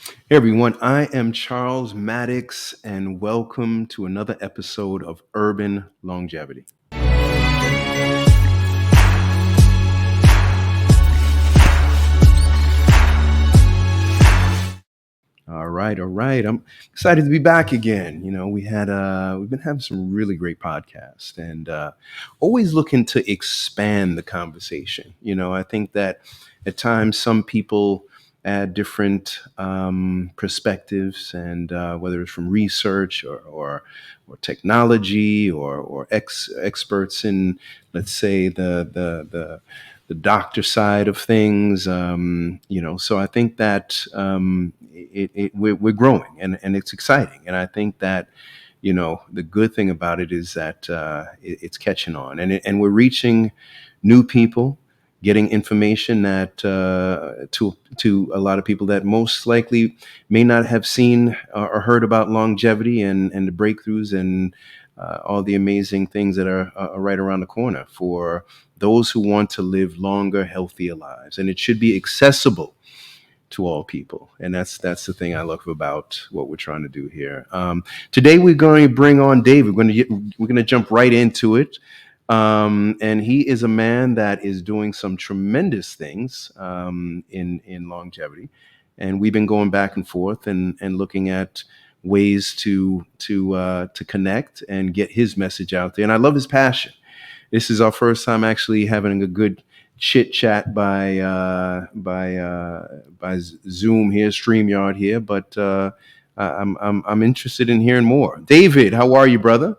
Hey everyone, I am Charles Mattocks, and welcome to another episode of Urban Longevity. All right. I'm excited to be back again. We've been having some really great podcasts, and always looking to expand the conversation. I think that at times some people add different perspectives, and whether it's from research or technology or experts in, let's say, the doctor side of things. So I think that we're growing, and it's exciting. And I think that, the good thing about it is that it's catching on, and we're reaching new people, getting information that to a lot of people that most likely may not have seen or heard about longevity and the breakthroughs and all the amazing things that are right around the corner for those who want to live longer, healthier lives. And it should be accessible to all people, and that's the thing I love about what we're trying to do here. Today we're going to bring on David. We're going to jump right into it, and he is a man that is doing some tremendous things in longevity, and we've been going back and forth and looking at ways to connect and get his message out there. And I love his passion. This is our first time actually having a good chit chat by Zoom here, StreamYard here. But I'm interested in hearing more. David, how are you, brother?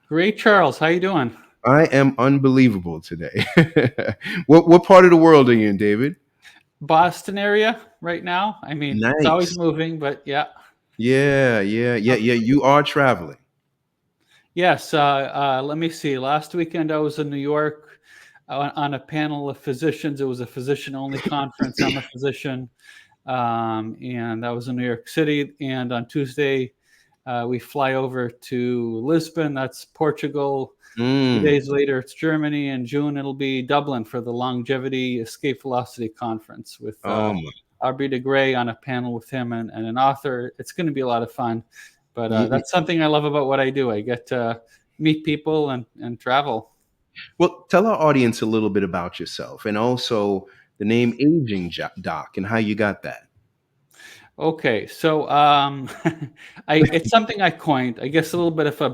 Great, Charles. How you doing? I am unbelievable today. What part of the world are you in, David? Boston area right now. I mean, it's always Nice. moving, but yeah. Yeah. You are traveling. Yes. Let me see. Last weekend I was in New York on a panel of physicians. It was a physician-only conference. I'm a physician, and that was in New York City. And on Tuesday, we fly over to Lisbon. That's Portugal. A few Mm. days later, it's Germany. In June, it'll be Dublin for the Longevity Escape Velocity Conference with Oh my. Aubrey de Grey on a panel with him and an author. It's going to be a lot of fun. But Yeah. that's something I love about what I do. I get to meet people and travel. Well, tell our audience a little bit about yourself, and also the name Doc and how you got that. Okay, so it's something I coined. I guess a little bit of a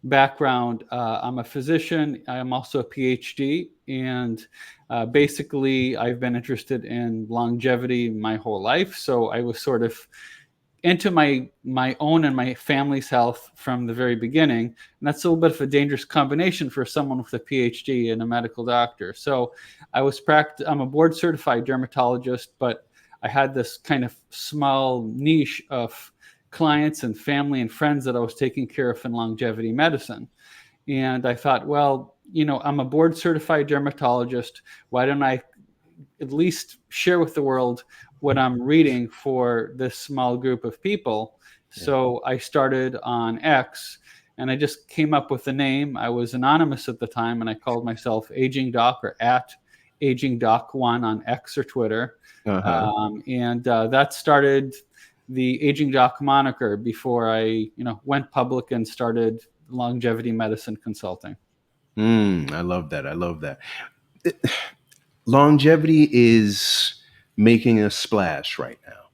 background. I'm a physician. I'm also a PhD, and basically, I've been interested in longevity my whole life. So I was sort of into my own and my family's health from the very beginning, and that's a little bit of a dangerous combination for someone with a PhD and a medical doctor. So I'm a board certified dermatologist, but I had this kind of small niche of clients and family and friends that I was taking care of in longevity medicine. And I thought, well, I'm a board certified dermatologist. Why don't I at least share with the world what I'm reading for this small group of people? Yeah. So I started on X, and I just came up with the name. I was anonymous at the time, and I called myself Aging Doc, or at Aging Doc One on X or Twitter. Uh-huh. And that started the Aging Doc moniker before I went public and started longevity medicine consulting. I love that. I love that. Longevity is making a splash right now.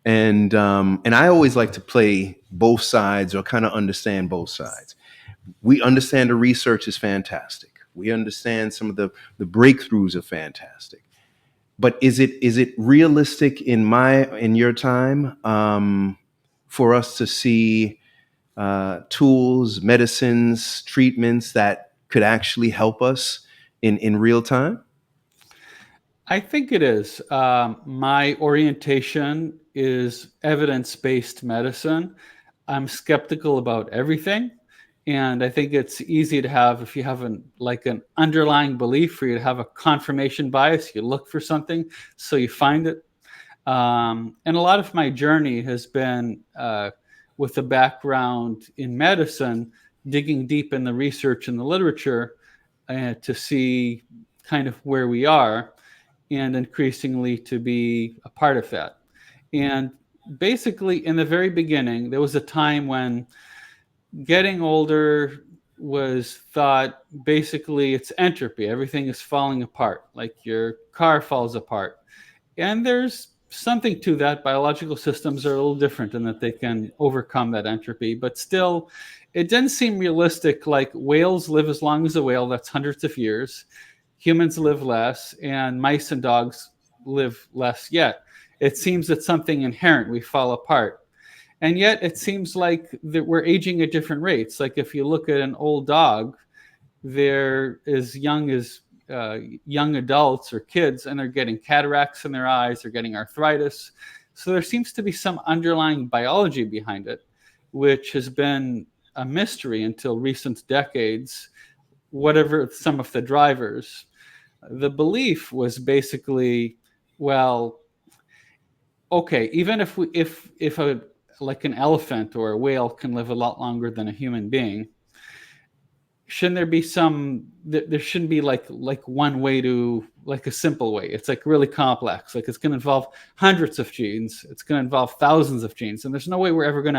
And I always like to play both sides, or kind of understand both sides. We understand the research is fantastic. We understand some of the breakthroughs are fantastic. But is it realistic in your time, for us to see tools, medicines, treatments that could actually help us in real time? I think it is. My orientation is evidence based medicine. I'm skeptical about everything. And I think it's easy to have, if you have an underlying belief, for you to have a confirmation bias. You look for something, so you find it. And a lot of my journey has been with a background in medicine, digging deep in the research and the literature to see kind of where we are, and increasingly to be a part of that. And basically, in the very beginning, there was a time when getting older was thought basically it's entropy. Everything is falling apart, like your car falls apart. And there's something to that. Biological systems are a little different in that they can overcome that entropy, but still, it didn't seem realistic. Like whales live as long as a whale, that's hundreds of years. Humans live less, and mice and dogs live less yet. It seems that something inherent, we fall apart. And yet it seems like that we're aging at different rates. Like if you look at an old dog, they're as young as young adults or kids, and they're getting cataracts in their eyes, they're getting arthritis. So there seems to be some underlying biology behind it, which has been a mystery until recent decades, whatever some of the drivers. The belief was basically, well, okay, even if a like an elephant or a whale can live a lot longer than a human being, shouldn't there be some, there shouldn't be like one way to, like a simple way. It's like really complex, like it's going to involve hundreds of genes, it's going to involve thousands of genes, and there's no way we're ever going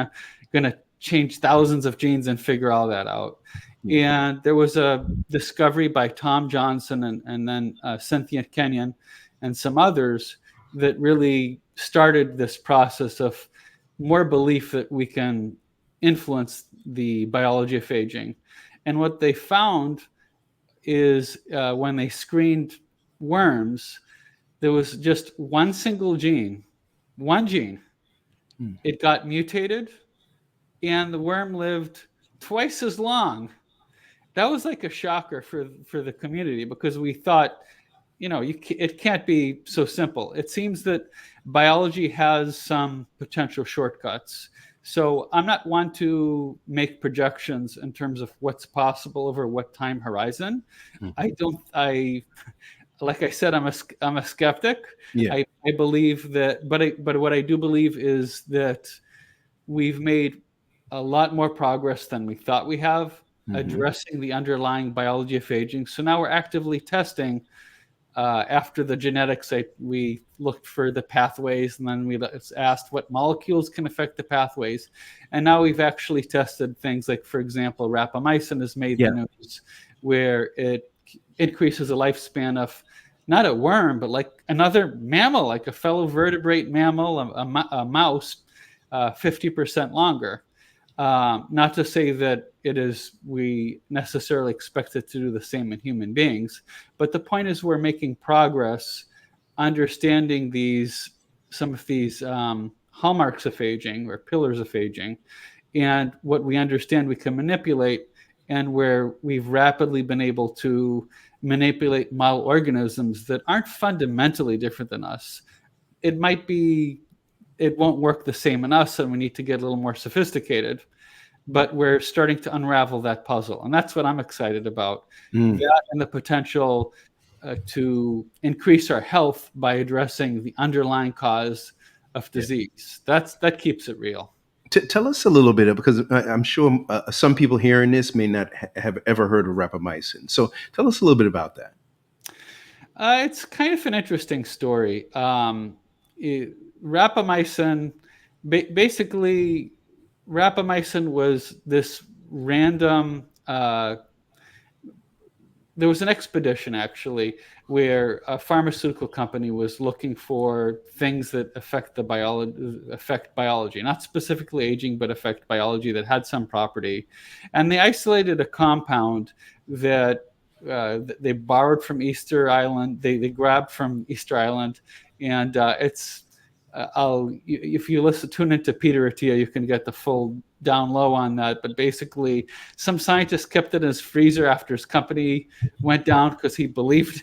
to change thousands of genes and figure all that out. Yeah. And there was a discovery by Tom Johnson and then Cynthia Kenyon and some others that really started this process of more belief that we can influence the biology of aging. And what they found is when they screened worms, there was just one single gene, one gene. Mm. It got mutated, and the worm lived twice as long. That was like a shocker for the community, because we thought, it can't be so simple. It seems that biology has some potential shortcuts. So I'm not one to make projections in terms of what's possible over what time horizon. Mhm. I don't. I Like I said, I'm a skeptic. Yeah. I believe that, but what I do believe is that we've made a lot more progress than we thought we have Hmm. addressing the underlying biology of aging. So now we're actively testing. After the genetics, we looked for the pathways, and then we asked what molecules can affect the pathways. And now we've actually tested things like, for example, rapamycin has made the Yeah. news, where it increases the lifespan of not a worm, but like another mammal, like a fellow vertebrate mammal, a mouse, 50% longer. Not to say that we necessarily expect it to do the same in human beings, but the point is we're making progress understanding some of these hallmarks of aging or pillars of aging, and what we understand we can manipulate, and where we've rapidly been able to manipulate model organisms that aren't fundamentally different than us. It might be it won't work the same in us, and we need to get a little more sophisticated, but we're starting to unravel that puzzle, and that's what I'm excited about. Mm. That and the potential to increase our health by addressing the underlying cause of Yeah. disease. That keeps it real. Tell us a little bit because I'm sure some people hearing this may not have ever heard of rapamycin. So tell us a little bit about that. It's kind of an interesting story. Rapamycin, basically, rapamycin was this random. There was an expedition actually where a pharmaceutical company was looking for things that affect biology, not specifically aging, but affect biology that had some property, and they isolated a compound that they borrowed from Easter Island. They grabbed from Easter Island, and it's if you tune into Peter Attia, you can get the full down low on that. But basically, some scientist kept it in his freezer after his company went down because he believed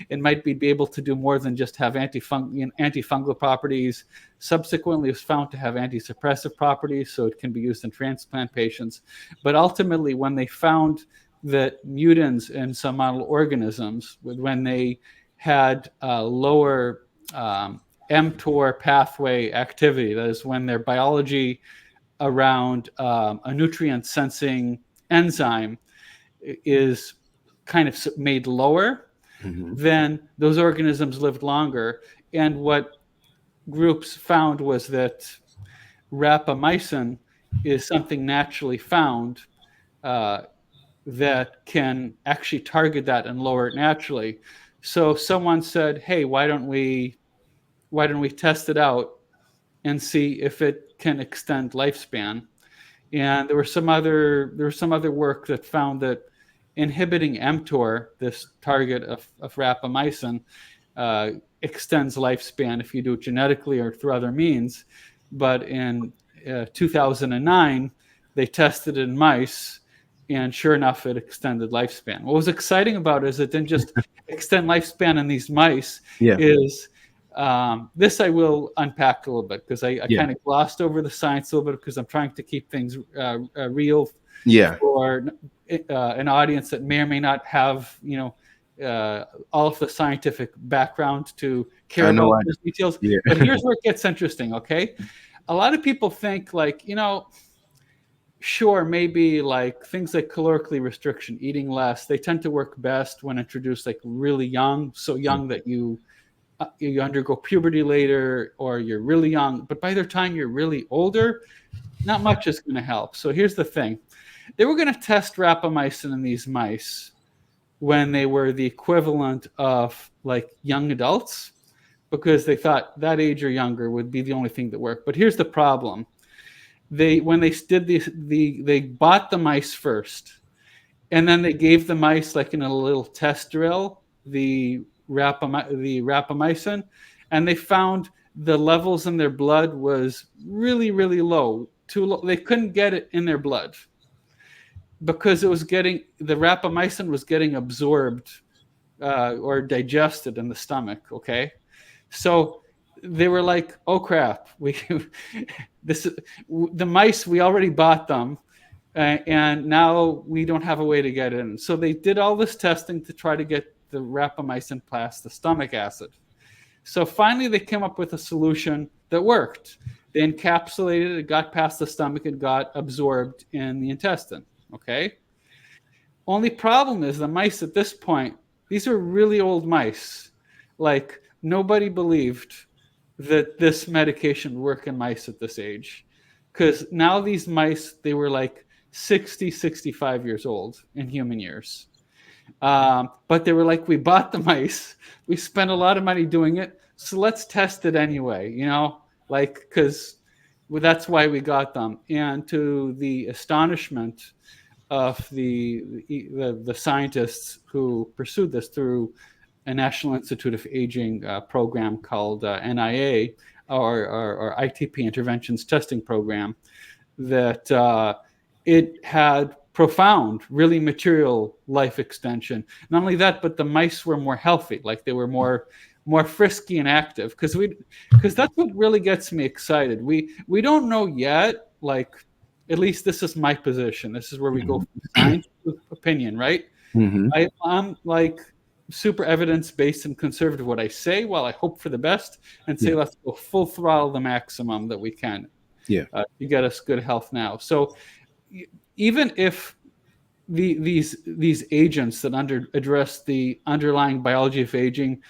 it might be able to do more than just have antifungal properties. Subsequently, it was found to have anti-suppressive properties, so it can be used in transplant patients. But ultimately, when they found that mutants in some model organisms, when they had lower mTOR pathway activity, that is, when their biology around a nutrient sensing enzyme is kind of made lower, Hmm. then those organisms lived longer. And what groups found was that rapamycin is something naturally found uh, that can actually target that and lower it naturally. So someone said, "Hey, why don't we test it out and see if it can extend lifespan?" And there was some other work that found that inhibiting mTOR, this target of rapamycin, uh, extends lifespan if you do it genetically or through other means. But in 2009, they tested it in mice, and sure enough, it extended lifespan. What was exciting about it is it didn't just extend lifespan in these mice. Yeah. Is This I will unpack a little bit because I Yeah. kind of glossed over the science a little bit because I'm trying to keep things real Yeah. for an audience that may or may not have all of the scientific background to care I know about I do. those details. Yeah. But here's where it gets interesting. Okay, a lot of people think like sure, maybe like things like calorically restriction, eating less, they tend to work best when introduced like really young, so young that you undergo puberty later, or you're really young. But by the time you're really older, not much is going to help. So here's the thing: they were going to test rapamycin in these mice when they were the equivalent of like young adults, because they thought that age or younger would be the only thing that worked. But here's the problem: when they did they bought the mice first, and then they gave the mice like in a little test drill the rapamycin, and they found the levels in their blood was really really low, too low. They couldn't get it in their blood because the rapamycin was getting absorbed or digested in the stomach. Okay, so they were like, "Oh crap, we this the mice, we already bought them, and now we don't have a way to get in." So they did all this testing to try to get the rapamycin past the stomach acid. So finally, they came up with a solution that worked. They encapsulated it, got past the stomach, and got absorbed in the intestine. Okay. Only problem is the mice at this point, these are really old mice. Like nobody believed that this medication would work in mice at this age. Because now these mice, they were like 60, 65 years old in human years. But they were like, we bought the mice, we spent a lot of money doing it, so let's test it anyway, like, because that's why we got them. And to the astonishment of the scientists who pursued this through a National Institute of Aging program called NIA, or ITP, Interventions Testing Program, that it had profound, really material life extension. Not only that, but the mice were more healthy, like they were more frisky and active. Because that's what really gets me excited. We don't know yet, like, at least this is my position. This is where we go Mhm. from science to opinion, right? Mhm. I'm like super evidence based and conservative. What I say, well, I hope for the best and say Yeah. let's go full throttle the maximum that we can Yeah. to get us good health now. So even if these agents that address the underlying biology of aging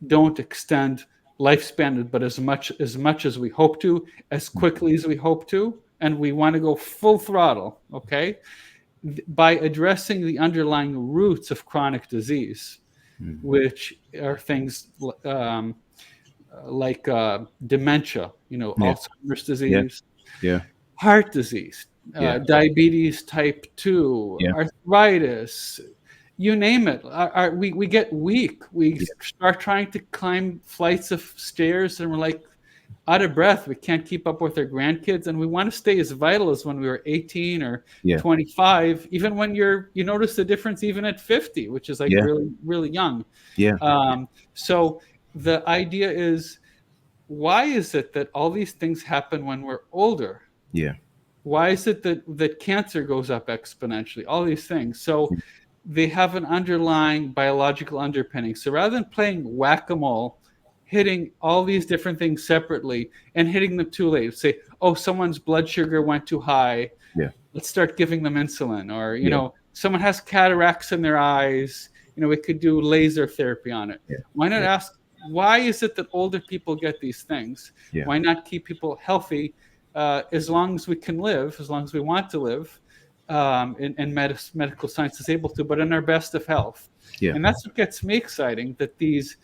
don't extend lifespan, but as much as we hope to, as quickly as we hope to, and we want to go full throttle, okay, by addressing the underlying roots of chronic disease, Mhm. which are things um, like dementia, Yeah. Alzheimer's Yeah. disease, Yeah. heart disease, Yeah. diabetes type 2, Yeah. arthritis, you name it. We get weak. We Yeah. start trying to climb flights of stairs and we're like out of breath. We can't keep up with our grandkids, and we want to stay as vital as when we were 18 or Yeah. 25, even when you notice the difference even at 50, which is like Yeah. really, really young. Yeah. So the idea is, why is it that all these things happen when we're older? Yeah. Why is it that cancer goes up exponentially? All these things. So they have an underlying biological underpinning. So rather than playing whack-a-mole, hitting all these different things separately and hitting them too late, say, oh, someone's blood sugar went too high, Yeah. let's start giving them insulin. Or Yeah. someone has cataracts in their eyes, we could do laser therapy on it. Yeah. Why not Yeah. ask, why is it that older people get these things? Yeah. Why not keep people healthy as long as we can live, as long as we want to live, and medical science is able to, but in our best of health. Yeah. And that's what gets me exciting, that these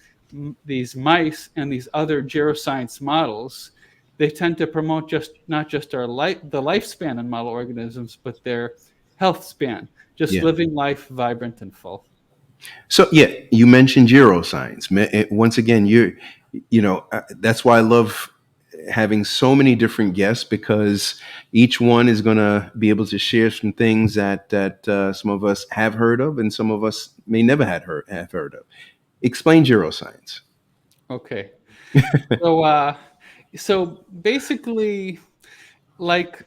mice and these other geroscience models, they tend to promote just not just the lifespan in model organisms, but their health span, just Yeah. living life vibrant and full. So yeah, you mentioned neuroscience. Once again, that's why I love having so many different guests, because each one is going to be able to share some things that some of us have heard of and some of us may never have heard of. Explain neuroscience. Okay. So so basically, like,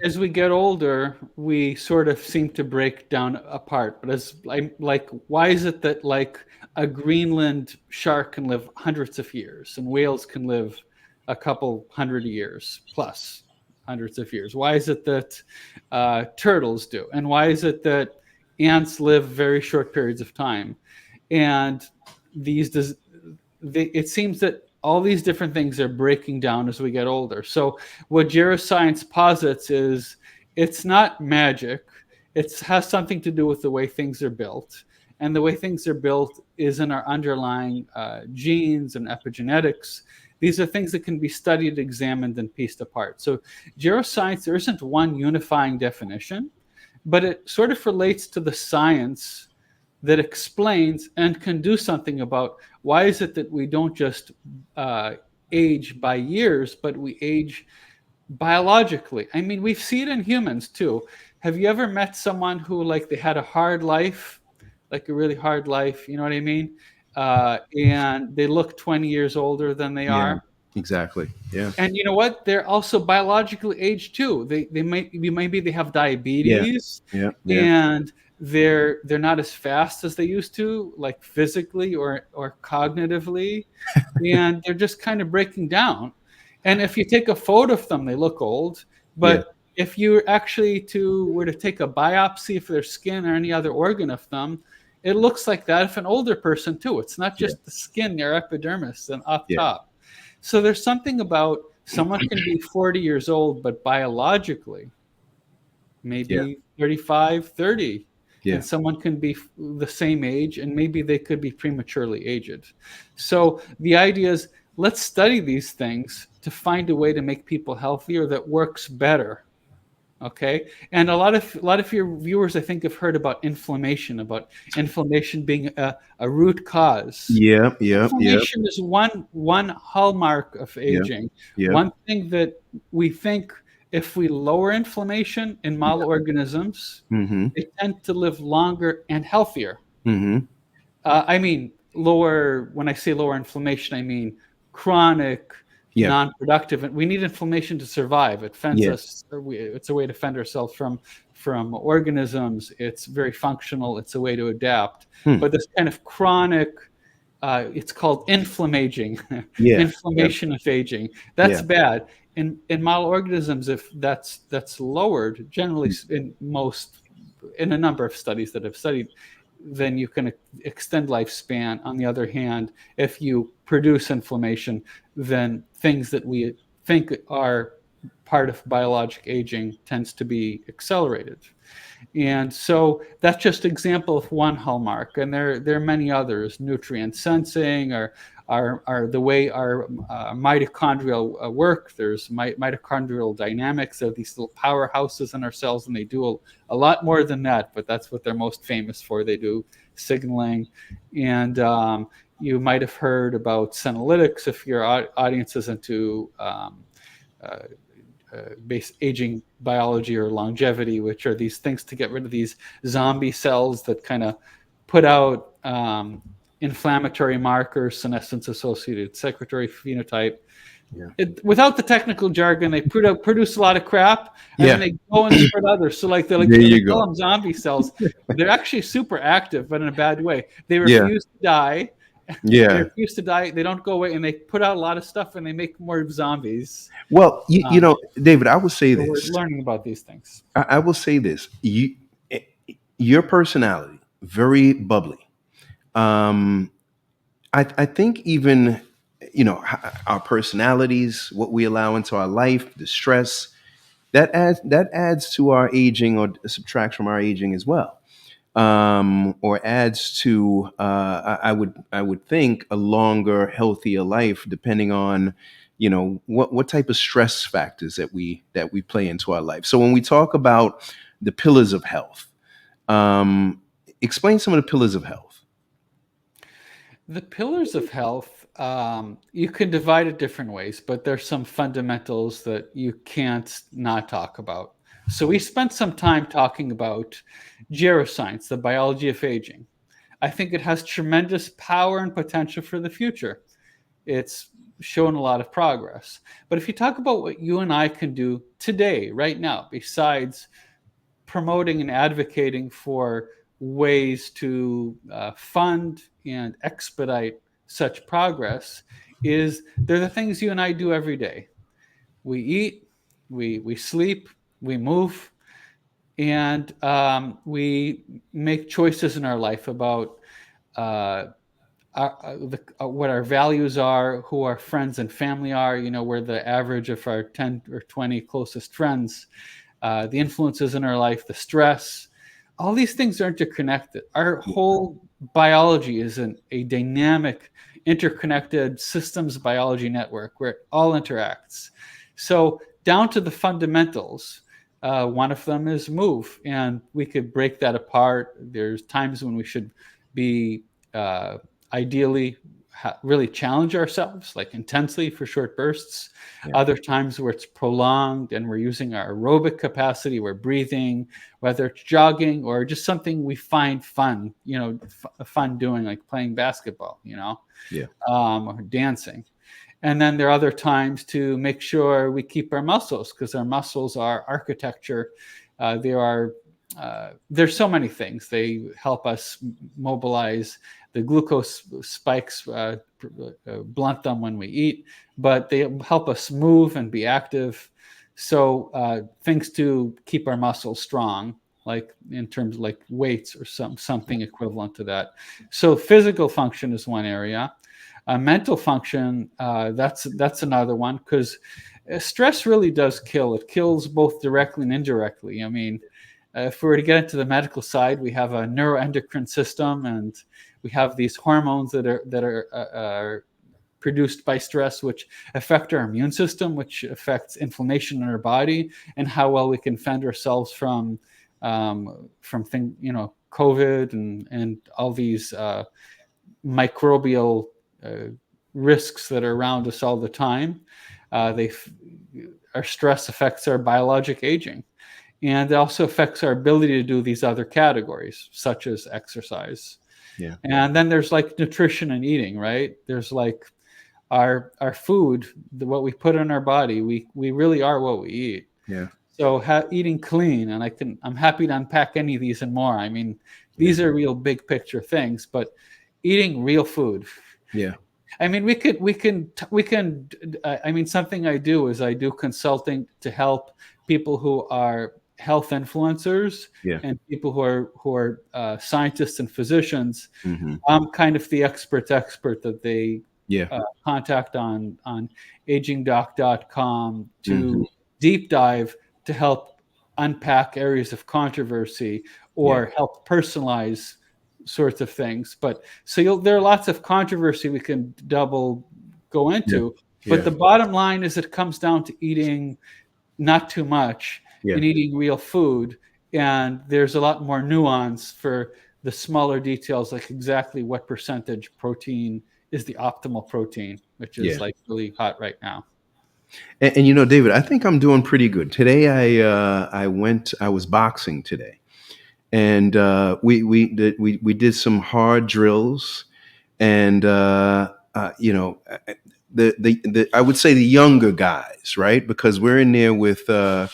as we get older, we sort of seem to break down apart. But as like, why is it that like a Greenland shark can live hundreds of years and whales can live a couple hundred years plus hundreds of years? Why is it that turtles do, and why is it that ants live very short periods of time? And these does it seems that all these different things are breaking down as we get older. So what geroscience posits is it's not magic. It has something to do with the way things are built. And the way things are built is in our underlying genes and epigenetics. These are things that can be studied, examined, and pieced apart. So geroscience, there isn't one unifying definition, but it sort of relates to the science that explains and can do something about why is it that we don't just age by years, but we age biologically. I mean, we see it in humans too. Have you ever met someone who, like, they had a hard life, like a really hard life, you know what I mean? And they look 20 years older than they Yeah, are. exactly. Yeah. And you know what? They're also biologically aged too. They might maybe they have Yeah. diabetes, Yeah. Yeah. and they're not as fast as they used to, like physically or cognitively, and they're just kind of breaking down. And if you take a photo of them, they look old. Yeah. But if you actually were to take a biopsy for their skin or any other organ of them, it looks like that of an older person too. It's not Yeah. just the skin, their epidermis, and up Yeah. top. So there's something about someone can be 40 years old, but biologically, Yeah. maybe 35, 30. Yeah. And someone can be the same age, and maybe they could be prematurely aged. So the idea is, let's study these things to find a way to make people healthier that works better. Okay. And a lot of your viewers, I think, have heard about inflammation being a root cause. Yeah. Yeah. Yeah. Inflammation is one hallmark of Yeah. aging. Yeah. One thing that we think, if we lower inflammation in model organisms, Mm-hmm. they tend to live longer and healthier. Mm-hmm. I mean, lower, when I say lower inflammation, I mean chronic, Yeah. non-productive. And we need inflammation to survive. It fends Yeah. us. It's a way to fend ourselves from organisms. It's very functional. It's a way to adapt. Hmm. But this kind of chronic, it's called inflammaging, Yeah. Yeah. inflammation of aging. Yeah. That's bad. In model organisms, if that's lowered, generally in a number of studies that have studied, then you can extend lifespan. On the other hand, if you produce inflammation, then things that we think are part of biologic aging tends to be accelerated. And so that's just an example of one hallmark, and there are many others. Nutrient sensing, are the way our mitochondrial work. There's mitochondrial dynamics. They're these little powerhouses in our cells, and they do a lot more than that, but that's what they're most famous for. They do signaling. And you might have heard about senolytics if your audience is into uh, base aging biology or longevity, which are these things to get rid of these zombie cells that kind of put out inflammatory markers, senescence associated secretory phenotype. Yeah. Without the technical jargon, they produce a lot of crap, and Yeah. then they go and spread others. So like There they you call go. them zombie cells. They're actually super active, but in a bad way. They Yeah. refuse to die. They Yeah. refuse to die. They don't go away, and they put out a lot of stuff, and they make more zombies. Well, David, I will say So we're this. learning about these things. I will say this. Your personality, very bubbly. I think even our personalities, what we allow into our life, the stress that adds to our aging or subtracts from our aging as well, or adds to I would think a longer, healthier life, depending on what type of stress factors that we play into our life. So when we talk about the pillars of health, um, explain some of the pillars of health. The pillars of health, you can divide it different ways, but there's some fundamentals that you can't not talk about. So we spent some time talking about geroscience, the biology of aging. I think it has tremendous power and potential for the future. It's shown a lot of progress. But if you talk about what you and I can do today, right now, besides promoting and advocating for ways to fund and expedite such progress, is they're the things you and I do every day. We eat, we sleep, we move, and we make choices in our life about uh, what our values are, who our friends and family are. We're the average of our 10 or 20 closest friends, the influences in our life, the stress. All these things are interconnected. Our whole biology is a dynamic, interconnected systems biology network where it all interacts. So, down to the fundamentals, one of them is move. And we could break that apart. There's times when we should be uh, ideally really challenge ourselves, like intensely for short bursts. Yeah, Other times where it's prolonged and we're using our aerobic capacity, we're breathing, whether it's jogging or just something we find fun, fun doing, like playing basketball, yeah, or dancing. And then there are other times to make sure we keep our muscles, because our muscles are architecture. There's so many things. They help us mobilize the glucose spikes, blunt them when we eat, but they help us move and be active. So things to keep our muscles strong, like in terms of like weights or something equivalent to that. So physical function is one area. Mental function, that's another one, because stress really does kill. It kills both directly and indirectly. I mean, if we were to get into the medical side, we have a neuroendocrine system, and we have these hormones that are produced by stress, which affect our immune system, which affects inflammation in our body, and how well we can fend ourselves COVID and all these microbial uh, risks that are around us all the time. They Our stress affects our biologic aging, and it also affects our ability to do these other categories, such as exercise. yeah, And then there's like nutrition and eating, right? There's like our food, what we put in our body. We really are what we eat. yeah, So eating clean, and I'm happy to unpack any of these and more. I mean, yeah, these are real big picture things, but eating real food. yeah, I mean, we can. I mean, something I do is I do consulting to help people who are health influencers yeah, and people who are scientists and physicians. hmm, I'm kind of the expert that they yeah, contact on agingdoc.com hmm, to deep dive to help unpack areas of controversy yeah, or help personalize sorts of things. But so there are lots of controversy we can double go yeah, into. But yeah, the bottom line is it comes down to eating not too much yeah, and eating real food. And there's a lot more nuance for the smaller details, like exactly what percentage protein is the optimal protein, which is yeah. like really hot right now. And David, I think I'm doing pretty good today. I was boxing today, and we did some hard drills, and I would say the younger guys, right? Because we're in there with a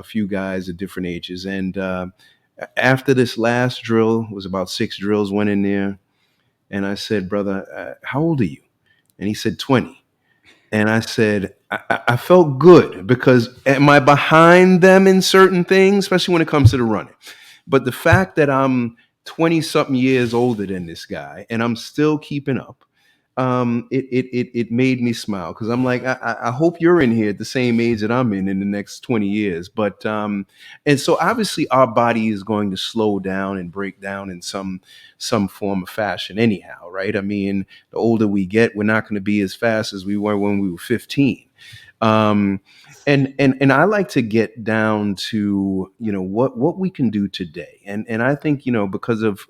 few guys at different ages, and after this last drill was about 6 drills, went in there, and I said, "Brother, how old are you?" And he said, 20. And I said, I felt good because am I behind them in certain things, especially when it comes to the running? But the fact that I'm 20 something years older than this guy and I'm still keeping up, it made me smile because I'm like, I hope you're in here at the same age that I'm in the next 20 years. But and so obviously our body is going to slow down and break down in some form of fashion anyhow, right? I mean, the older we get, we're not going to be as fast as we were when we were 15. Um, and I like to get down to, you know, what we can do today. And I think, you know, because of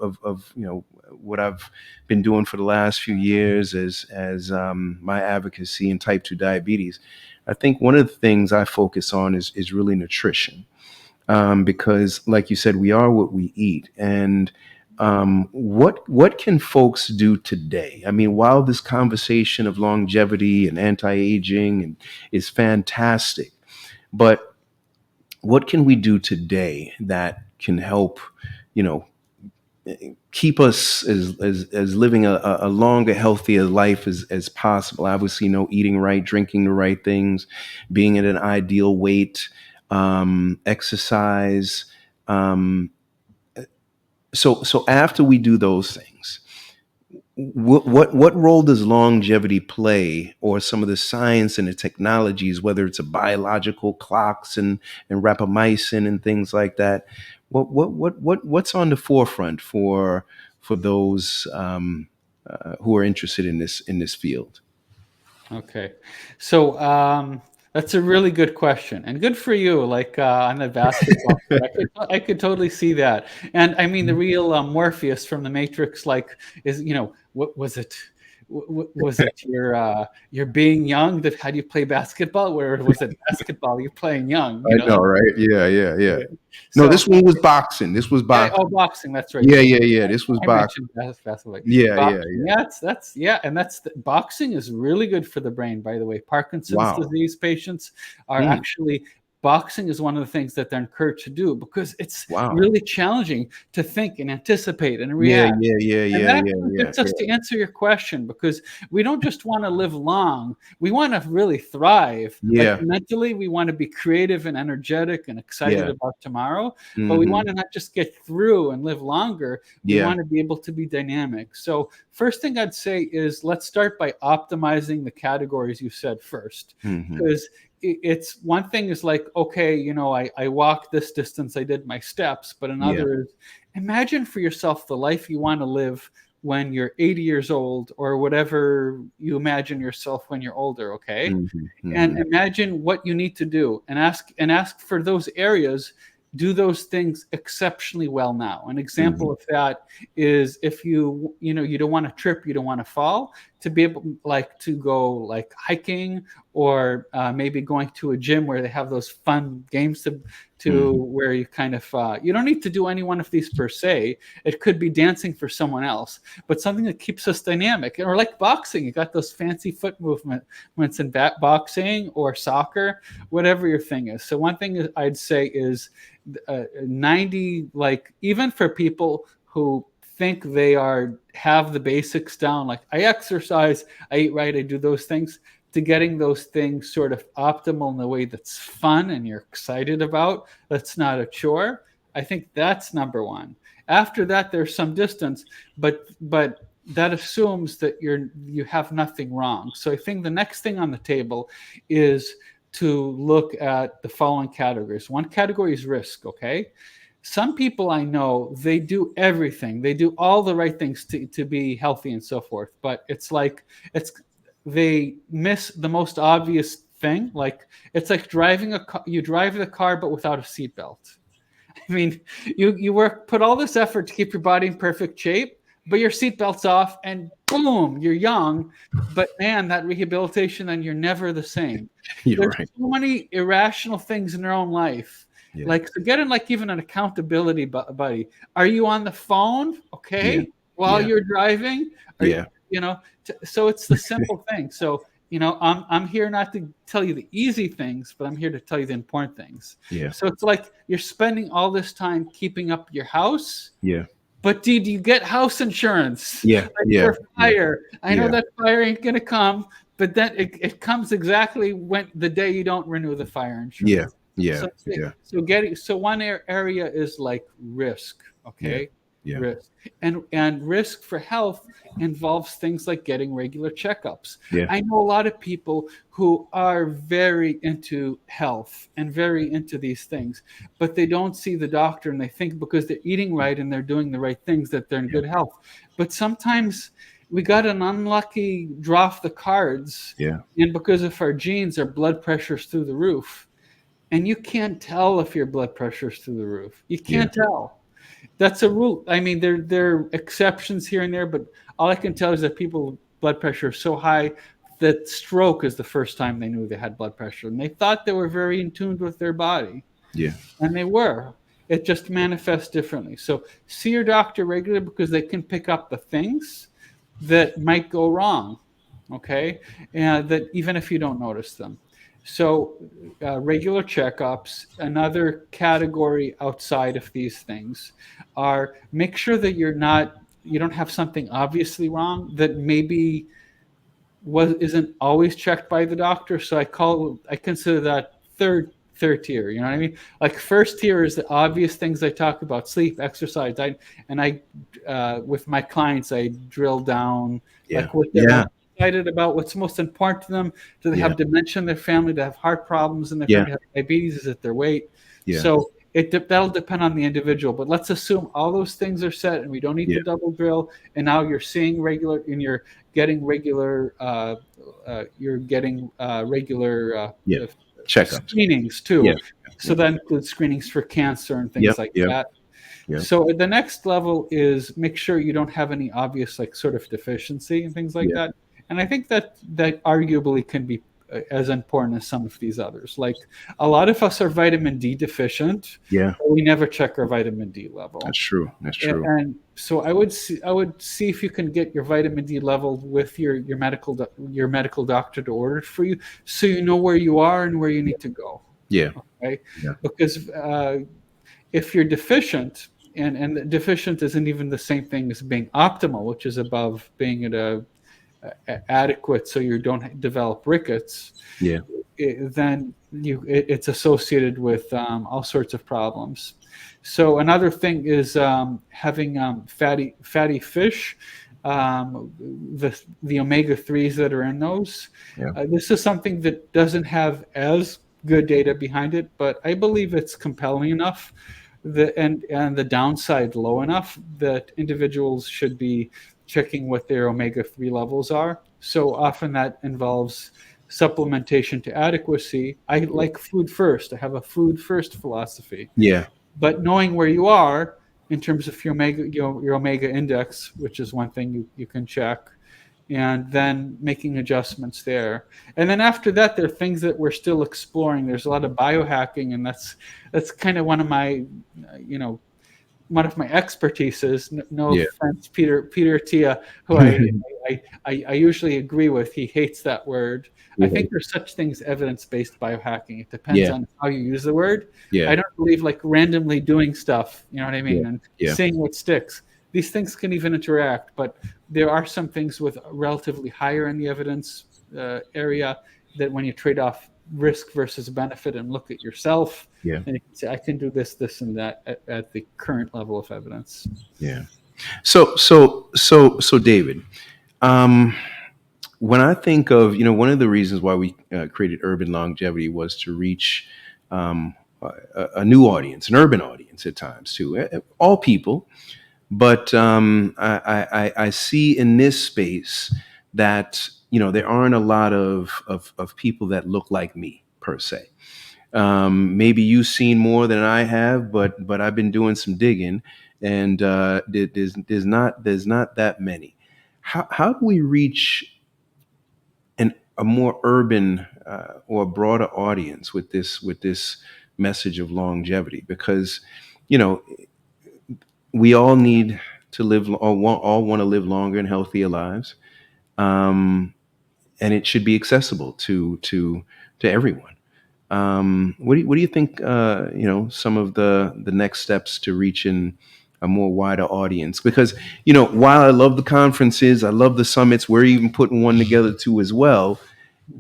you know what I've been doing for the last few years as my advocacy in type 2 diabetes, I think one of the things I focus on is really nutrition, because, like you said, we are what we eat. And what can folks do today? I mean, while this conversation of longevity and anti-aging and is fantastic, but what can we do today that can help, you know, keep us as living a longer, healthier life as possible? Obviously, you know, eating right, drinking the right things, being at an ideal weight, exercise. Um, so after we do those things, what role does longevity play, or some of the science and the technologies, whether it's a biological clocks and rapamycin and things like that? What's on the forefront for those who are interested in this field? Okay. So that's a really good question, and good for you. Like on the basketball court, I could totally see that. And I mean, the real Morpheus from the Matrix, like, is, you know, what was it? Was it your being young that had you play basketball, or was it basketball you playing young? You I know, know, like, right? Yeah, yeah, yeah. yeah. No, So this one was boxing. This was yeah, boxing. oh, boxing. That's right. Yeah, yeah, yeah. This was I boxing. mentioned basketball. Yeah, yeah, Boxing, yeah. yeah, that's yeah, and boxing is really good for the brain. By the way, Parkinson's Wow. disease patients are Mm, actually boxing is one of the things that they're encouraged to do because it's wow. really challenging to think and anticipate and Yeah, react. yeah, yeah, And yeah, that yeah, actually yeah, gets us yeah, to answer your question, because we don't just want to live long. We want to really thrive. Like yeah, mentally, we want to be creative and energetic and excited yeah. about tomorrow, but we Hmm. want to not just get through and live longer. We Yeah. want to be able to be dynamic. So, first thing I'd say is let's start by optimizing the categories you said first. Hmm. Because it's one thing is like, okay, you know, I walked this distance, I did my steps, but Yeah. another is imagine for yourself the life you want to live when you're 80 years old, or whatever you imagine yourself when you're older, okay? Hmm. And Hmm. imagine what you need to do, and ask for those areas. Do those things exceptionally well now. An example Hmm. of that is if you know you don't want to trip, you don't want to fall, to be able like to go like hiking, or maybe going to a gym where they have those fun games to Hmm. where you kind of you don't need to do any one of these per se. It could be dancing for someone else, but something that keeps us dynamic. Or like boxing, you got those fancy foot movements in boxing or soccer, whatever your thing is. So one thing I'd say is 90, like, even for people who think they have the basics down, like I exercise, I eat right, I do those things, to getting those things sort of optimal in the way that's fun and you're excited about, that's not a chore. I think that's number one. After that, there's some distance, but that assumes that you have nothing wrong. So I think the next thing on the table is to look at the following categories. One category is risk, okay? Some people I know, they do everything. They do all the right things to be healthy and so forth, but it's like it's they miss the most obvious thing. Like it's like driving a car, you drive the car but without a seatbelt. I mean, you put all this effort to keep your body in perfect shape, but your seatbelt's off, and boom, you're young. But man, that rehabilitation, then you're never the same. You're There's right. so many irrational things in their own life. Yeah. Like, so get in like even an accountability buddy. Are you on the phone? Yeah. Okay, while Yeah. you're driving, are you? Yeah. You know, so it's the simple thing. So you know, I'm here not to tell you the easy things, but I'm here to tell you the important things. Yeah. So it's like you're spending all this time keeping up your house, Yeah. but did you get house insurance? Yeah. Like Yeah. for Yeah. fire. I know Yeah. that fire ain't gonna come, but then it comes exactly when the day you don't renew the fire Yeah. insurance. Yeah. So Yeah. one area is like risk, Yeah. okay? Yeah. risk. And risk for health involves things like getting regular checkups. Yeah. I know a lot of people who are very into health and very into these things, but they don't see the doctor, and they think because they're eating right and they're doing the right things that they're in Yeah. good health. But sometimes we got an unlucky draw off the cards, Yeah. and because of our genes, our blood pressure's through the roof. And you can't tell if your blood pressure's through the roof. You Yeah. can't tell. That's a rule. I mean, there are exceptions here and there, but all I can tell is that people blood pressure is so high that stroke is the first time they knew they had blood pressure, and they thought they were very in tune with their body, Yeah. and they were. It just manifests differently. So see your doctor regularly because they can pick up the things that might go wrong. Okay, and that even if you don't notice them. So regular checkups. Another category outside of these things are make sure that you don't have something obviously wrong that maybe isn't always checked by the doctor. So I consider that third tier. You know what I mean? Like first tier is the obvious things I talk about: sleep, exercise. I with my clients I drill down Yeah. like what they're Yeah. most excited about, what's most important to them. Do they Yeah. have dementia in their family? Do they have heart problems in their Yeah. family? Do they have diabetes? Is it their weight? Yeah. So that'll depend on the individual. But let's assume all those things are set, and we don't need Yeah. to double drill. And now you're seeing regular, and getting regular you're getting regular Yeah. Checkups. screenings Yeah. too. So Yeah. that includes screenings for cancer and Yep. things like Yep. that. Yep. So the next level is make sure you don't have any obvious like sort of deficiency and things like Yeah. that. And I think that arguably can be as important as some of these others. Like a lot of us are vitamin D deficient, Yeah. but we never check our vitamin D That's level. true. That's true. And so I would see if you can get your vitamin D level with your medical doctor to order it for you, so you know where you are and where you need to go. Yeah. Right? Yeah. Because if you're deficient, and deficient isn't even the same thing as being optimal, which is above being at adequate, so you don't develop rickets. Yeah. Then it's associated with all sorts of problems. So another thing is having fatty fish, the omega threes that are in those. Yeah. This is something that doesn't have as good data behind it, but I believe it's compelling enough and the downside low enough that individuals should be checking what their omega-3 levels are. So often that involves supplementation to adequacy. I like food first. I have a food first philosophy. Yeah. But knowing where you are in terms of your omega index, which is one thing you can check, and then making adjustments there. And then after that, there are things that we're still exploring. There's a lot of biohacking, and that's kind of one of my, you know, one of my expertises. No Yeah. offense, Peter Tia, who I usually agree with. He hates that word. I Yeah. think there's such things evidence-based biohacking. It depends Yeah. on how you use the word. Yeah. I don't believe like randomly doing stuff. You know what I Yeah. mean? And Yeah. seeing what sticks. These things can even interact, but there are some things with relatively higher in the evidence area that when you trade off risk versus benefit and look at yourself, Yeah. and you can say, I can do this, this, and that at the current level of evidence. Yeah. So, David, um, when I think of, one of the reasons why we created Urban Longevity was to reach a new audience, an urban audience at times too, all people. But I see in this space that there aren't a lot of people that look like me per se. Maybe you've seen more than I have, but I've been doing some digging, and there's not that many. How do we reach a more urban or a broader audience with this message of longevity? Because you know we all need to live, all want to live longer and healthier lives, and it should be accessible to everyone. What do you think? Some of the next steps to reaching a more wider audience. Because while I love the conferences, I love the summits. We're even putting one together too as well.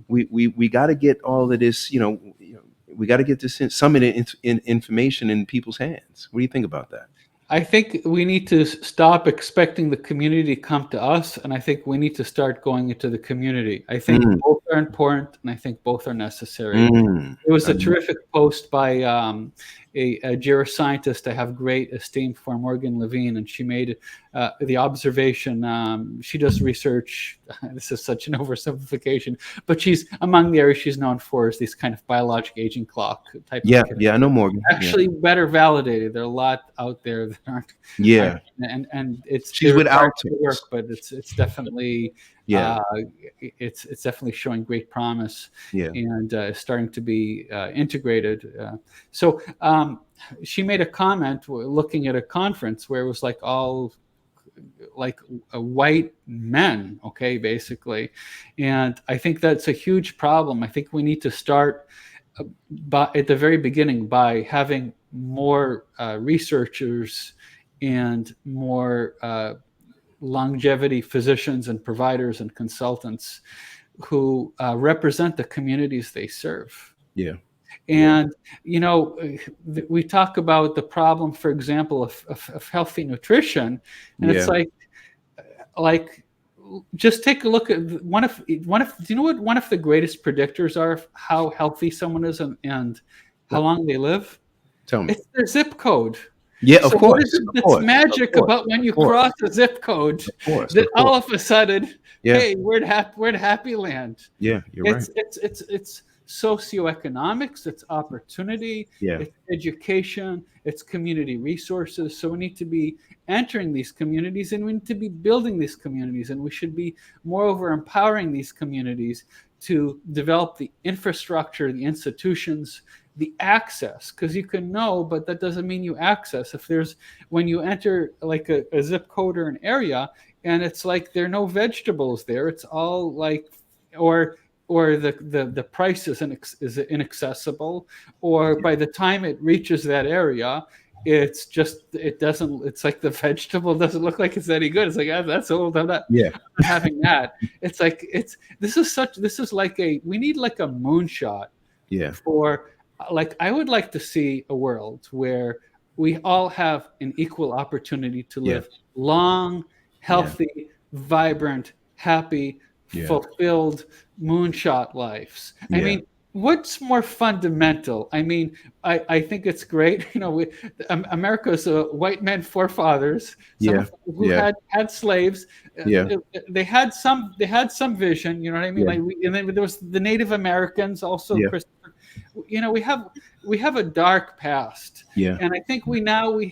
We got to get all of this. We got to get this summit information in people's hands. What do you think about that? I think we need to stop expecting the community to come to us, and I think we need to start going into the community. I think Mm, both are important, and I think both are necessary. mm. It was I a love terrific post by a geoscientist I have great esteem for, Morgan Levine, and she made the observation. She does research. This is such an oversimplification, but she's among the areas she's known for is these kind of biologic aging clock type of Yeah, yeah, I know Morgan. Yeah. actually better validated. There are a lot out there that aren't Yeah. and it's She's they with require work, Altos. but it's definitely Yeah. uh, it's definitely showing great promise Yeah. and starting to be integrated. So she made a comment looking at a conference where it was like all like white men, okay, basically, and I think that's a huge problem. I think we need to start at the very beginning by having more researchers and more longevity physicians and providers and consultants who represent the communities they serve. Yeah. Yeah. And you know, we talk about the problem, for example, of healthy nutrition, and it's Yeah. like just take a look at do you know what one of the greatest predictors are of how healthy someone is and how What? long they live? Tell me. It's their zip code. Yeah, of So what is course. it Of that's course. Of magic course. about when Of you course. cross a zip code Of course. that Of course. all of a sudden, Yeah. hey, we're at happy land? Yeah, you're right. It's socioeconomics, it's opportunity, Yeah. it's education, it's community resources. So we need to be entering these communities and we need to be building these communities, and we should be moreover empowering these communities to develop the infrastructure, the institutions, the access, because you can know, but that doesn't mean you access. If there's when you enter like a zip code or an area and it's like there are no vegetables there, it's all like or the price is inaccessible, or by the time it reaches that area, it doesn't, it's like the vegetable doesn't look like it's any good. It's like, that's old, Yeah. I'm having that. It's like this is like we need like a moonshot Yeah. for like I would like to see a world where we all have an equal opportunity to Yeah. live long, Yeah. healthy, vibrant, happy, Yeah. fulfilled moonshot lives. I Yeah. mean, what's more fundamental? I mean, I think it's great. You know, America's white men forefathers, some Yeah. of them who Yeah. had slaves. Yeah. They had some vision. You know what I mean? Yeah. Like, and then there was the Native Americans, also Yeah. Christopher. You know, we have a dark past, Yeah. and I think we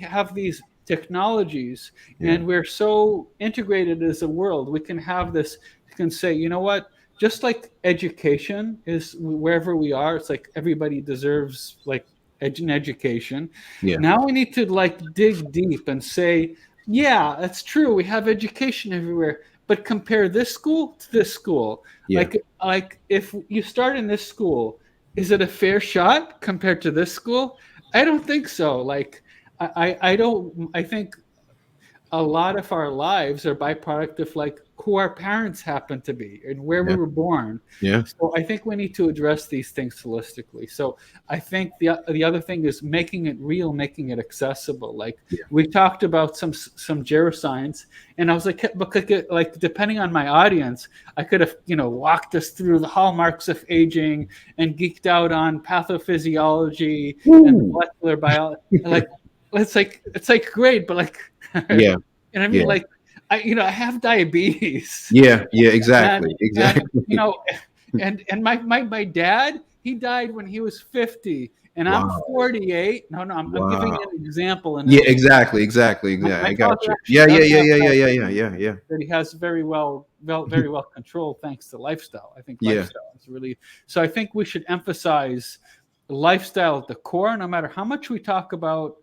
have these technologies, Yeah. and we're so integrated as a world. We can have this. You can say, you know what? Just like education is wherever we are, it's like everybody deserves like an education. Yeah. Now we need to like dig deep and say, yeah, that's true. We have education everywhere, but compare this school to this school. Yeah. Like if you start in this school, is it a fair shot compared to this school? I don't think so. Like I don't. I think a lot of our lives are byproduct of like who our parents happen to be and where we Yeah. were born. Yeah. So I think we need to address these things holistically. So I think the other thing is making it real, making it accessible. Like Yeah. we talked about some geroscience, and I was like depending on my audience, I could have walked us through the hallmarks of aging and geeked out on pathophysiology and Woo. molecular biology. Like it's like great, but like Yeah. and I mean, Yeah. like, I have diabetes, Yeah. Yeah. and Exactly. and Exactly. and my dad, he died when he was 50, and I'm Wow. 48. No, I'm giving Wow. you an example, and Yeah. Exactly. Exactly. my Exactly. I got father you. actually Yeah. Yeah. does Yeah. have Yeah. Yeah. Yeah. Yeah. diabetes Yeah. Yeah. that he has very well controlled thanks to lifestyle. I think Yeah. lifestyle is really so. I think we should emphasize lifestyle at the core, no matter how much we talk about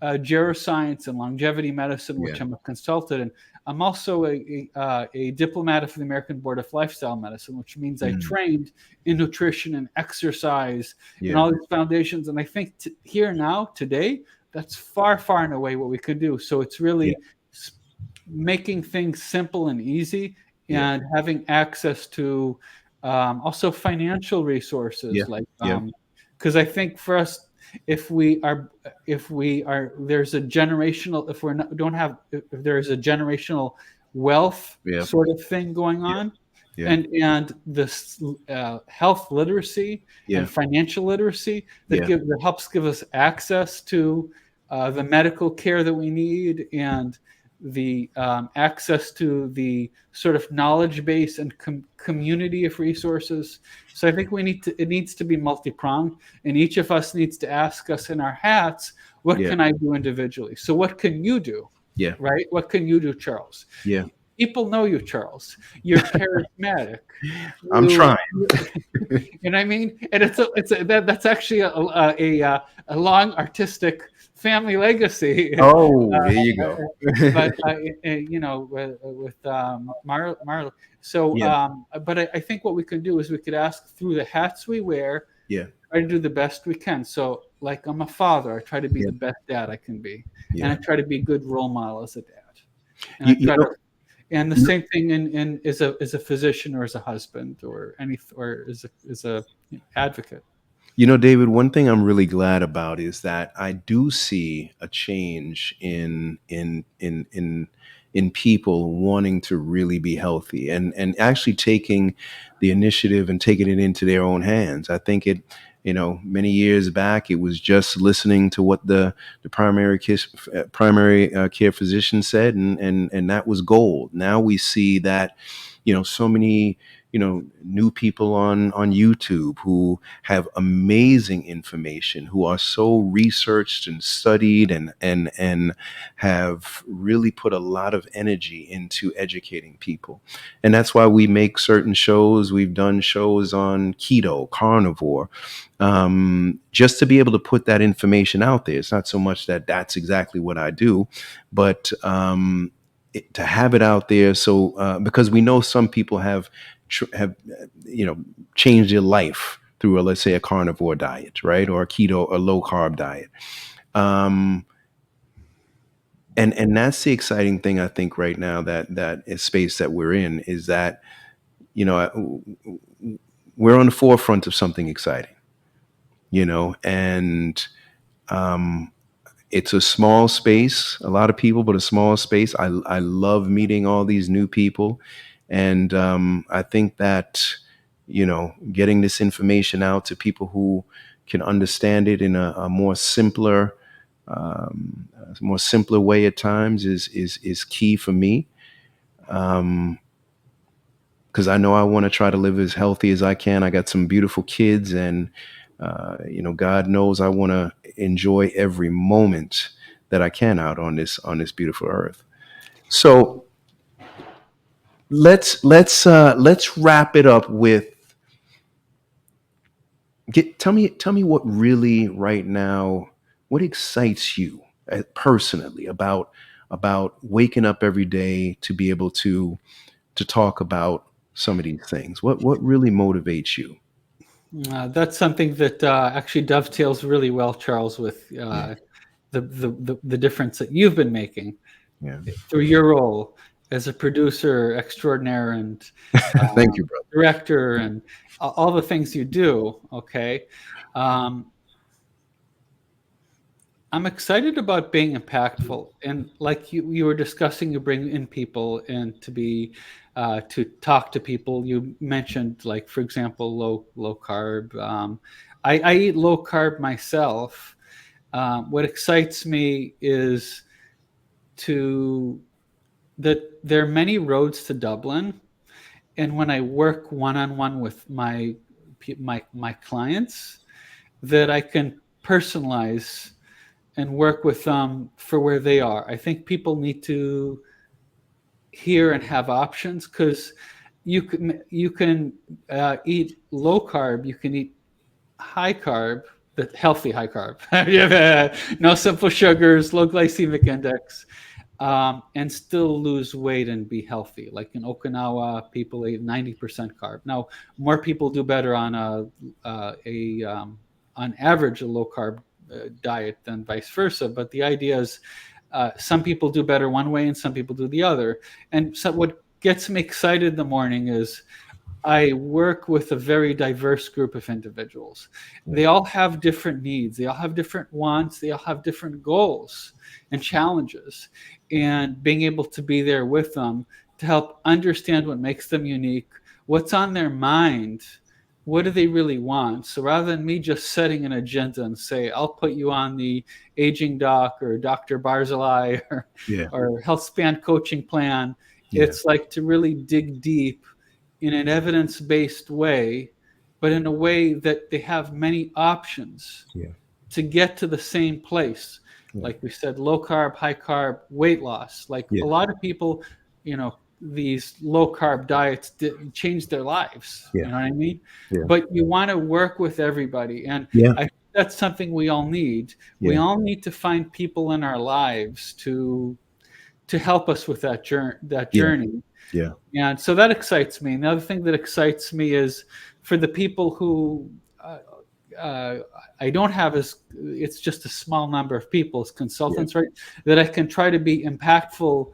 geroscience and longevity medicine, which Yeah. I'm a consultant in. I'm also a diplomat of the American Board of Lifestyle Medicine, which means I Mm. trained in nutrition and exercise and Yeah. all these foundations. And I think here now, today, that's far, far and away what we could do. So it's Yeah. really making things simple and easy Yeah. and having access to also financial resources Yeah. like Yeah. because I think for us, if we are, if we are, there's a generational, if we're not, don't have, if there's a generational wealth Yeah. sort of thing going Yeah. on, Yeah. and this health literacy and Yeah. financial literacy Yeah. that helps give us access to the medical care that we need, and the access to the sort of knowledge base and community of resources. So I think we need to, it needs to be multi-pronged, and each of us needs to ask us in our hats, what Yeah. can I do individually? So what can you do? Yeah. Right? What can you do, Charles? Yeah. People know you, Charles. You're charismatic. I'm trying. You know what I mean? And that's actually a long artistic family legacy. Oh, there you go. But you know, with Marley. So, Yeah. but I think what we can do is we could ask through the hats we wear, Yeah. try to do the best we can. So, like I'm a father, I try to be Yeah. the best dad I can be, and I Yeah. try to be a good role model as a dad, and I You try to. know, And the you know, same thing in as a physician or as a husband or any or as a advocate. David, one thing I'm really glad about is that I do see a change in people wanting to really be healthy and actually taking the initiative and taking it into their own hands. I think many years back, it was just listening to what the primary care physician said, and that was gold. Now we see that, so many, new people on YouTube who have amazing information, who are so researched and studied and have really put a lot of energy into educating people. And that's why we make certain shows. We've done shows on keto, carnivore, just to be able to put that information out there. It's not so much that that's exactly what I do, but to have it out there. So because we know some people have changed their life through let's say a carnivore diet, right, or a keto or low carb diet. Um, and that's the exciting thing I think right now, that is space that we're in, is that we're on the forefront of something exciting, and um, it's a small space, a lot of people, but a small space. I love meeting all these new people. And I think that, getting this information out to people who can understand it in a more simpler way at times is key for me. Um, because I know I want to try to live as healthy as I can. I got some beautiful kids, and God knows I want to enjoy every moment that I can out on this beautiful earth. So let's wrap it up with tell me what really right now, what excites you personally about waking up every day to be able to talk about some of these things. What really motivates you? That's something that actually dovetails really well, Charles, with Yeah. the difference that you've been making Yeah. through your role as a producer extraordinaire and Thank you, brother. director and all the things you do. Okay. Um, I'm excited about being impactful, and like you were discussing, you bring in people and to talk to people. You mentioned, like for example, low carb. I eat low carb myself. What excites me is to that there are many roads to Dublin, and when I work one on one with my clients, that I can personalize and work with them for where they are. I think people need to hear and have options, because you can eat low carb, you can eat high carb, the healthy high carb. You have, no simple sugars, low glycemic index, and still lose weight and be healthy. Like in Okinawa, people eat 90% carb. Now, more people do better on on average a low carb diet than vice versa. But the idea is, some people do better one way and some people do the other. And so, what gets me excited in the morning is I work with a very diverse group of individuals. Yeah. They all have different needs, they all have different wants, they all have different goals and challenges. And being able to be there with them to help understand what makes them unique, what's on their mind, what do they really want? So rather than me just setting an agenda and say, I'll put you on the aging doc or Dr. Barzilai Yeah. or health span coaching plan, Yeah. it's like to really dig deep in an evidence-based way, but in a way that they have many options Yeah. to get to the same place. Yeah. Like we said, low carb, high carb, weight loss. Like Yeah. a lot of people, these low carb diets change their lives. Yeah. You know what I mean? Yeah. But you want to work with everybody. And Yeah. I think that's something we all need. We Yeah. all need to find people in our lives to help us with that Yeah. journey. Yeah. And so that excites me. Another thing that excites me is for the people who uh, I don't have as it's just a small number of people as Yeah. consultants, right? That I can try to be impactful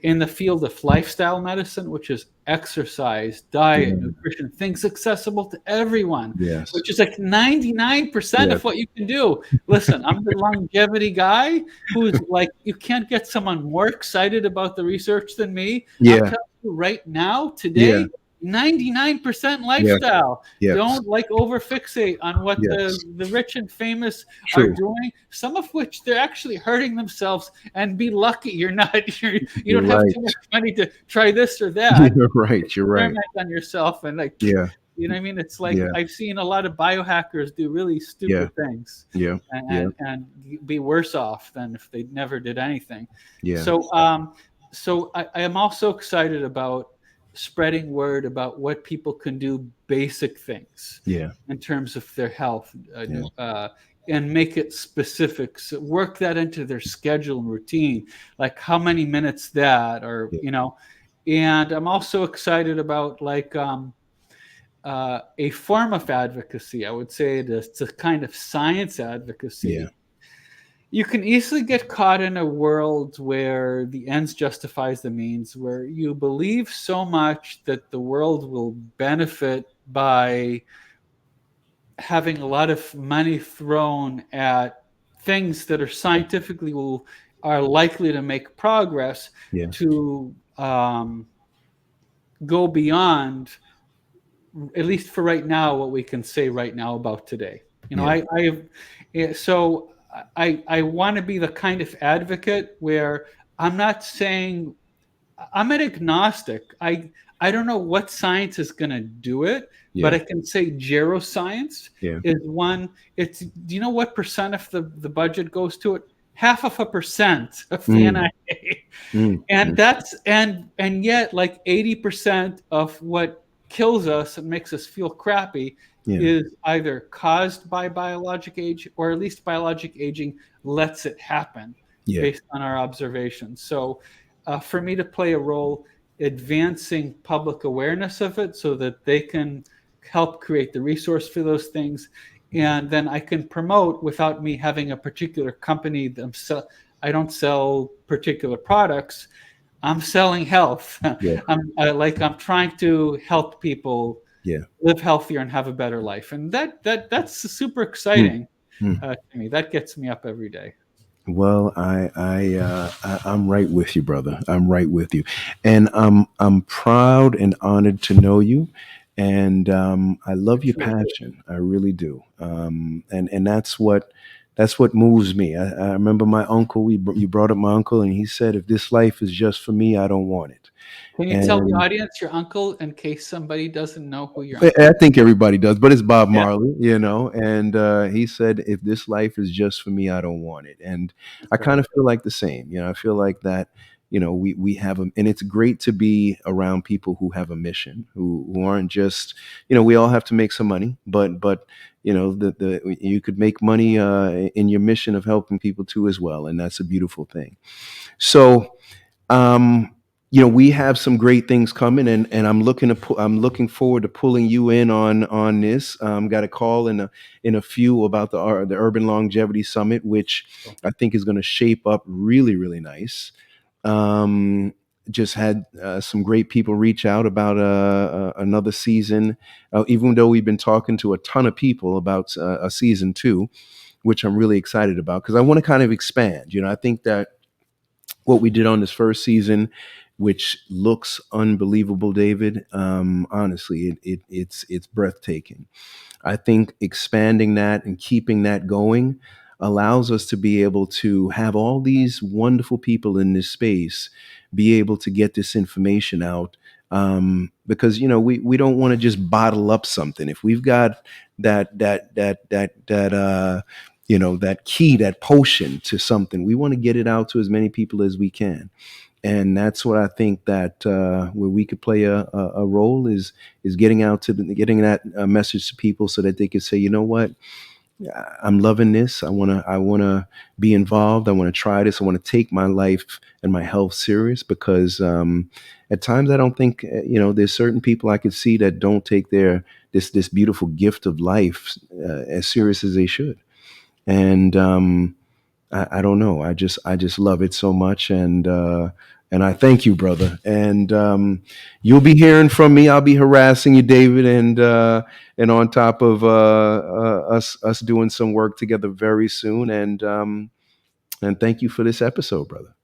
in the field of lifestyle medicine, which is exercise, diet, Mm. nutrition, things accessible to everyone, Yes. which is like 99% Yes. of what you can do. Listen, I'm the longevity guy who's like, you can't get someone more excited about the research than me. I'm Yeah. telling you right now, Yeah. today, 99% Yeah. lifestyle. Yes. Don't like over fixate on what Yes. the rich and famous are True. doing, some of which they're actually hurting themselves, and be lucky you're not you You're don't have right. too much money to try this or that. You're right. You're right. Experiment on yourself and like, Yeah. you know what I mean? It's like Yeah. I've seen a lot of biohackers do really Yeah. stupid things Yeah. Yeah. and be worse off than if they never did anything. Yeah. So I am also excited about spreading word about what people can do, basic things Yeah. in terms of their health, Yeah. and make it specific. So work that into their schedule and routine, like how many minutes that, or Yeah. And I'm also excited about like a form of advocacy. I would say it's a kind of science Yeah. advocacy. You can easily get caught in a world where the ends justifies the means, where you believe so much that the world will benefit by having a lot of money thrown at things that are scientifically are likely to make progress Yeah. to go beyond, at least for right now, what we can say right now about today. You know, Yeah. I have, so I want to be the kind of advocate where I'm not saying I'm an agnostic. I don't know what science is going to do it, but Yeah. I can say geroscience Yeah. is one. It's Do you know what percent of the budget goes to it? 0.5% of the Mm. NIA, Mm. and Mm. yet like 80% of what kills us and makes us feel crappy Yeah. is either caused by biologic age, or at least biologic aging lets it happen Yeah. based on our observations. So for me to play a role advancing public awareness of it so that they can help create the resource for those things, and then I can promote without me having a particular company themselves. I don't sell particular products. I'm selling health. Yeah. I'm trying to help people Yeah. live healthier and have a better life, and that's super Mm. exciting Mm. to me. That gets me up every day. Well, I'm right with you, brother. I'm right with you, and I'm proud and honored to know you, and I love your Appreciate it. passion. I really do, and that's what moves me. I remember my uncle. You brought up my uncle, and he said, "If this life is just for me, I don't want it." Can you tell the And audience your uncle in case somebody doesn't know who your I uncle is? think everybody does, but it's Bob Yeah, Marley, and he said, "If this life is just for me, I don't want it." And that's I right. kind of feel like the same. I feel like that. We have and it's great to be around people who have a mission, who aren't just, we all have to make some money, but the you could make money in your mission of helping people too as well, and that's a beautiful thing. So um, we have some great things coming, and I'm looking forward to pulling you in on this. Got a call in a few about the Urban Longevity Summit, which Cool. I think is going to shape up really, really nice. Um, just had some great people reach out about another season, even though we've been talking to a ton of people about a season two, which I'm really excited about because I want to kind of expand. I think that what we did on this first season, which looks unbelievable, David. Honestly, it's breathtaking. I think expanding that and keeping that going allows us to be able to have all these wonderful people in this space be able to get this information out. Because we don't want to just bottle up something. If we've got that key, that potion to something, we want to get it out to as many people as we can. And that's what I think that where we could play a role is getting that message to people so that they can say, you know what, I'm loving this. I wanna be involved. I want to try this. I want to take my life and my health serious because at times I don't think there's certain people I could see that don't take this beautiful gift of life as serious as they should. And I don't know. I just love it so much, and I thank you, brother. And you'll be hearing from me. I'll be harassing you, David, and on top of us doing some work together very soon. And thank you for this episode, brother.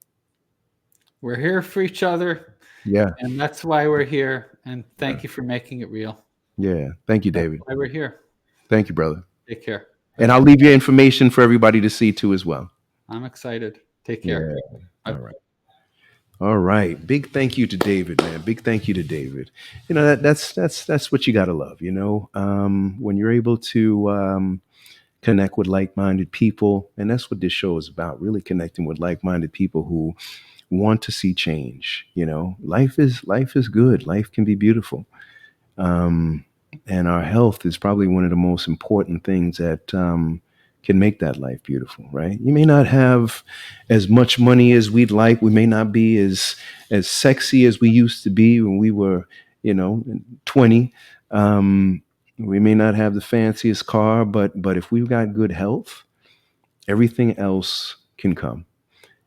We're here for each other, Yeah, and that's why we're here. And thank you for making it real. yeah. Thank you, That's David. why we're here. Thank you, brother. Take care. Bye And bye. I'll leave your information for everybody to see too as well. I'm excited. Take care. Yeah. Bye. All right. All right. Big thank you to David, man. Big thank you to David. That's what you gotta love. When you're able to connect with like-minded people, and that's what this show is about. Really connecting with like-minded people who want to see change. Life is good. Life can be beautiful. Um, and our health is probably one of the most important things that can make that life beautiful, right? You may not have as much money as we'd like. We may not be as sexy as we used to be when we were, 20. We may not have the fanciest car, but if we've got good health, everything else can come.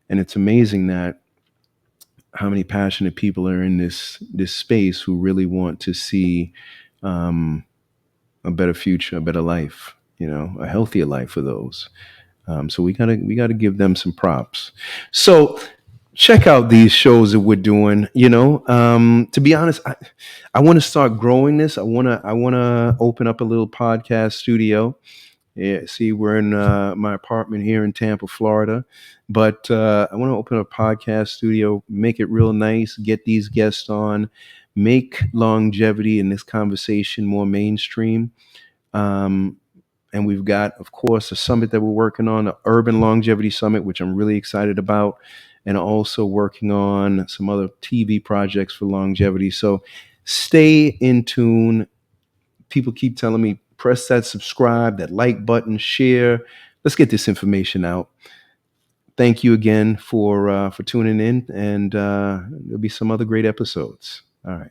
And it's amazing that how many passionate people are in this space who really want to see um, a better future, a better life, a healthier life for those. So we gotta give them some props. So check out these shows that we're doing. To be honest, I want to start growing this. I wanna open up a little podcast studio. Yeah, see, we're in my apartment here in Tampa, Florida, but I want to open a podcast studio, make it real nice, get these guests on, make longevity in this conversation more mainstream. Um, and we've got, of course, a summit that we're working on, the Urban Longevity Summit, which I'm really excited about, and also working on some other TV projects for longevity. So stay in tune. People keep telling me press that subscribe, that like button, share. Let's get this information out. Thank you again for tuning in, and there'll be some other great episodes. All right.